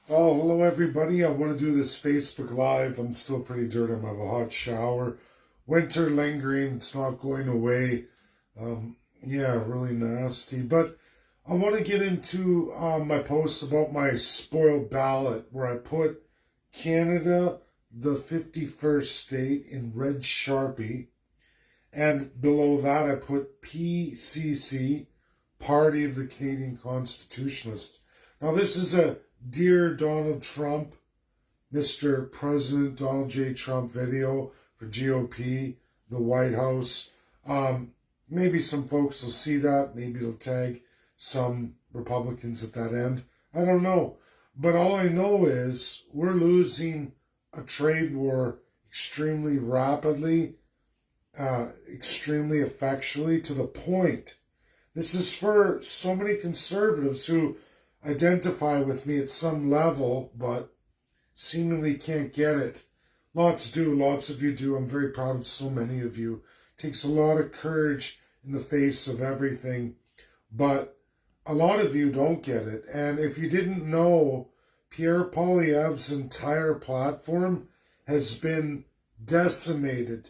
Oh, hello everybody. I want to do this Facebook Live. I'm still pretty dirty. I'm have a hot shower. Winter lingering. It's not going away. Yeah, really nasty. But I want to get into my posts about my spoiled ballot where I put Canada, the 51st state, in red Sharpie. And below that, I put PCC, Party of the Canadian Constitutionalists. Now, this is a Dear Donald Trump, Mr. President Donald J. Trump video for GOP, the White House. Maybe some folks will see that. Maybe it'll tag some Republicans at that end. I don't know. But all I know is we're losing a trade war extremely rapidly, extremely effectually, to the point. This is for so many conservatives who identify with me at some level, but seemingly can't get it. Lots do, lots of you do. I'm very proud of so many of you. It takes a lot of courage in the face of everything, but a lot of you don't get it. And if you didn't know, Pierre Poilievre's entire platform has been decimated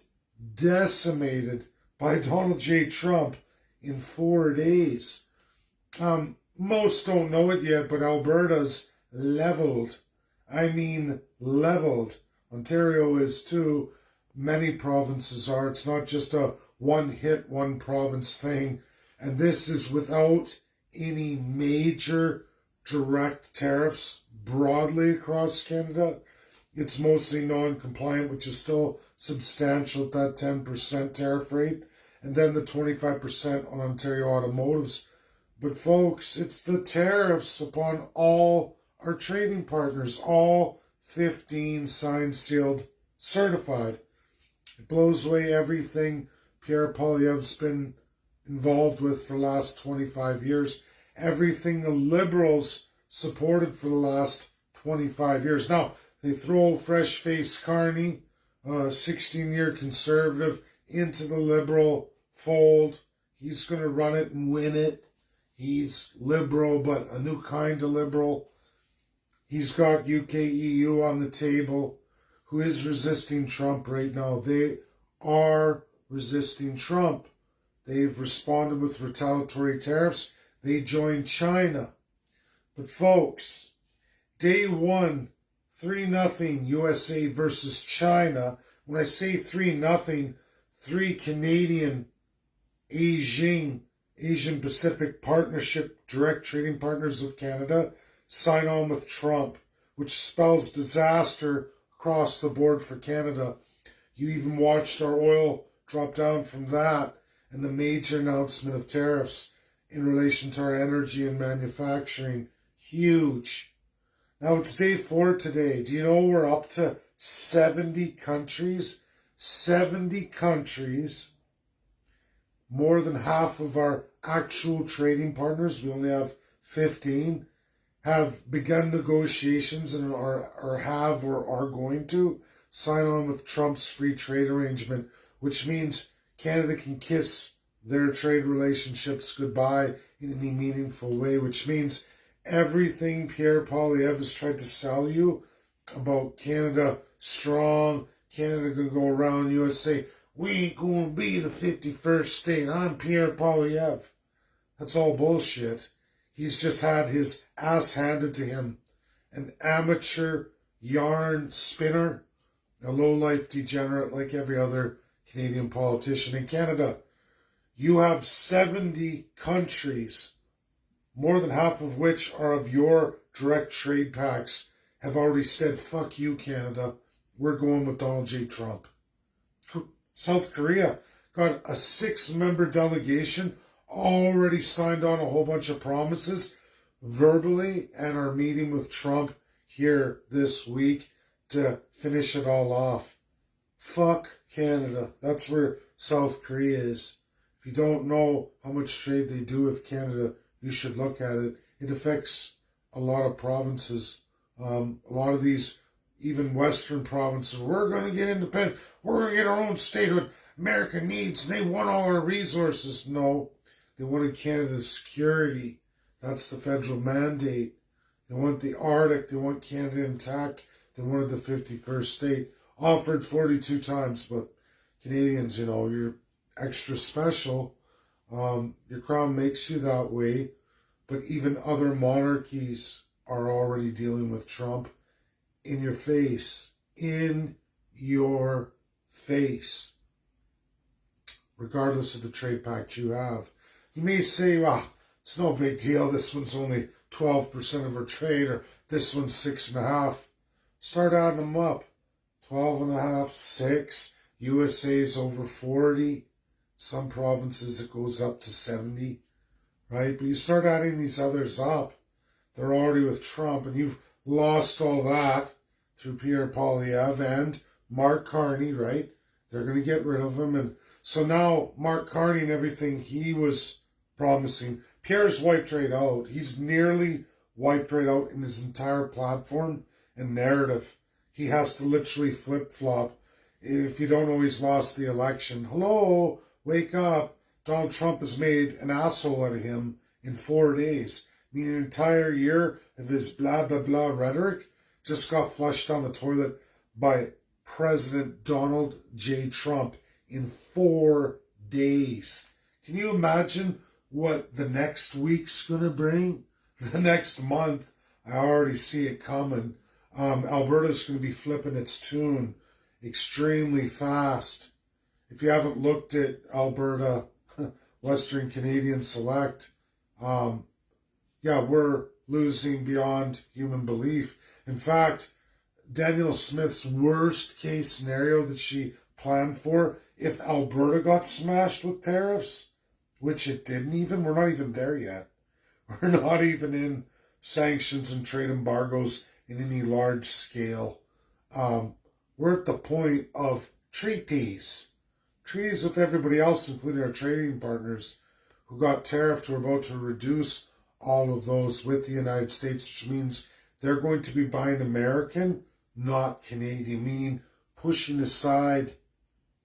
by Donald J. Trump in 4 days. Most don't know it yet, but Alberta's leveled. I mean leveled. Ontario is too. Many provinces are. It's not just a one-hit, one-province thing. And this is without any major direct tariffs broadly across Canada. It's mostly non-compliant, which is still substantial at that 10% tariff rate. And then the 25% on Ontario automotives. But folks, it's the tariffs upon all our trading partners, all 15 signed, sealed, certified. It blows away everything Pierre Poilievre's been involved with for the last 25 years, everything the Liberals supported for the last 25 years. Now, they throw fresh-faced Carney, a 16-year conservative, into the Liberal fold. He's going to run it and win it. He's liberal, but a new kind of liberal. He's got UK-EU on the table, who is resisting Trump right now. They are resisting Trump. They've responded with retaliatory tariffs. They joined China. But folks, day one, 3-0 USA versus China. When I say 3-0, 3 Canadian, Asian Pacific Partnership direct trading partners with Canada sign on with Trump, which spells disaster across the board for Canada. You even watched our oil drop down from that and the major announcement of tariffs in relation to our energy and manufacturing. Huge. Now it's day 4 today. Do you know we're up to 70 countries? 70 countries. More than half of our actual trading partners, we only have 15, have begun negotiations and have or are going to sign on with Trump's free trade arrangement, which means Canada can kiss their trade relationships goodbye in any meaningful way, which means everything Pierre Poilievre has tried to sell you about Canada strong, Canada can go around USA, we ain't going to be the 51st state. I'm Pierre Poilievre. That's all bullshit. He's just had his ass handed to him. An amateur yarn spinner, a low-life degenerate like every other Canadian politician. In Canada, you have 70 countries, more than half of which are of your direct trade pacts, have already said, fuck you, Canada. We're going with Donald J. Trump. South Korea got a 6-member delegation, already signed on a whole bunch of promises verbally, and are meeting with Trump here this week to finish it all off. Fuck Canada. That's where South Korea is. If you don't know how much trade they do with Canada, you should look at it. It affects a lot of provinces. A lot of these, even Western provinces, we're going to get independent. We're going to get our own statehood. America needs, they want all our resources. No, they wanted Canada's security. That's the federal mandate. They want the Arctic. They want Canada intact. They wanted the 51st state. Offered 42 times, but Canadians, you're extra special. Your crown makes you that way. But even other monarchies are already dealing with Trump in your face. In your face. Regardless of the trade pact you have. You may say, well, it's no big deal. This one's only 12% of our trade, or this one's 6.5%. Start adding them up. 12.5%, 6%. USA's over 40. Some provinces it goes up to 70. Right? But you start adding these others up. They're already with Trump, and you've lost all that through Pierre Poilievre and Mark Carney, right? They're going to get rid of him. And so now Mark Carney and everything he was promising, Pierre's wiped right out. He's nearly wiped right out in his entire platform and narrative. He has to literally flip-flop. If you don't know he's lost the election, hello, wake up. Donald Trump has made an asshole out of him in 4 days. I mean, an entire year of his blah, blah, blah rhetoric just got flushed down the toilet by President Donald J. Trump in 4 days. Can you imagine what the next week's going to bring? The next month, I already see it coming. Alberta's going to be flipping its tune extremely fast. If you haven't looked at Alberta, Western Canadian Select, we're losing beyond human belief. In fact, Danielle Smith's worst case scenario that she planned for, if Alberta got smashed with tariffs, which it didn't even, we're not even there yet. We're not even in sanctions and trade embargoes in any large scale. We're at the point of treaties with everybody else, including our trading partners who got tariffed. We're about to reduce all of those with the United States, which means they're going to be buying American, not Canadian, meaning pushing aside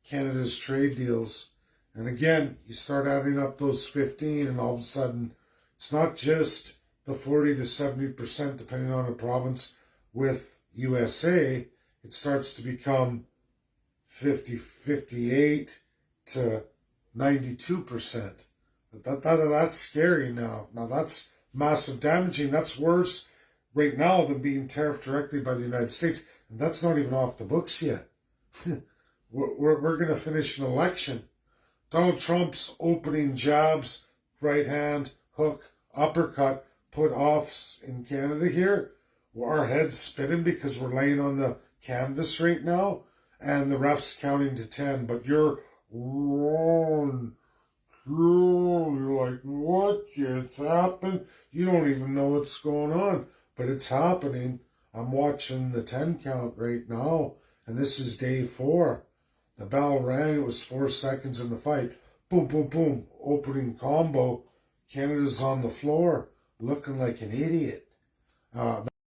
Canada's trade deals. And again, you start adding up those 15, and all of a sudden, it's not just the 40 to 70%, depending on the province, with USA. It starts to become 58 to 92%. That's scary now. Now that's massive damaging. That's worse right now than being tariffed directly by the United States. And that's not even off the books yet. We're going to finish an election. Donald Trump's opening jabs, right hand, hook, uppercut, put offs in Canada here. Our heads spinning because we're laying on the canvas right now. And the ref's counting to 10. But you're wrong. You're like, what just happened? You don't even know what's going on. But it's happening. I'm watching the 10 count right now. And this is day 4. The bell rang. It was 4 seconds in the fight. Boom, boom, boom. Opening combo. Canada's on the floor looking like an idiot.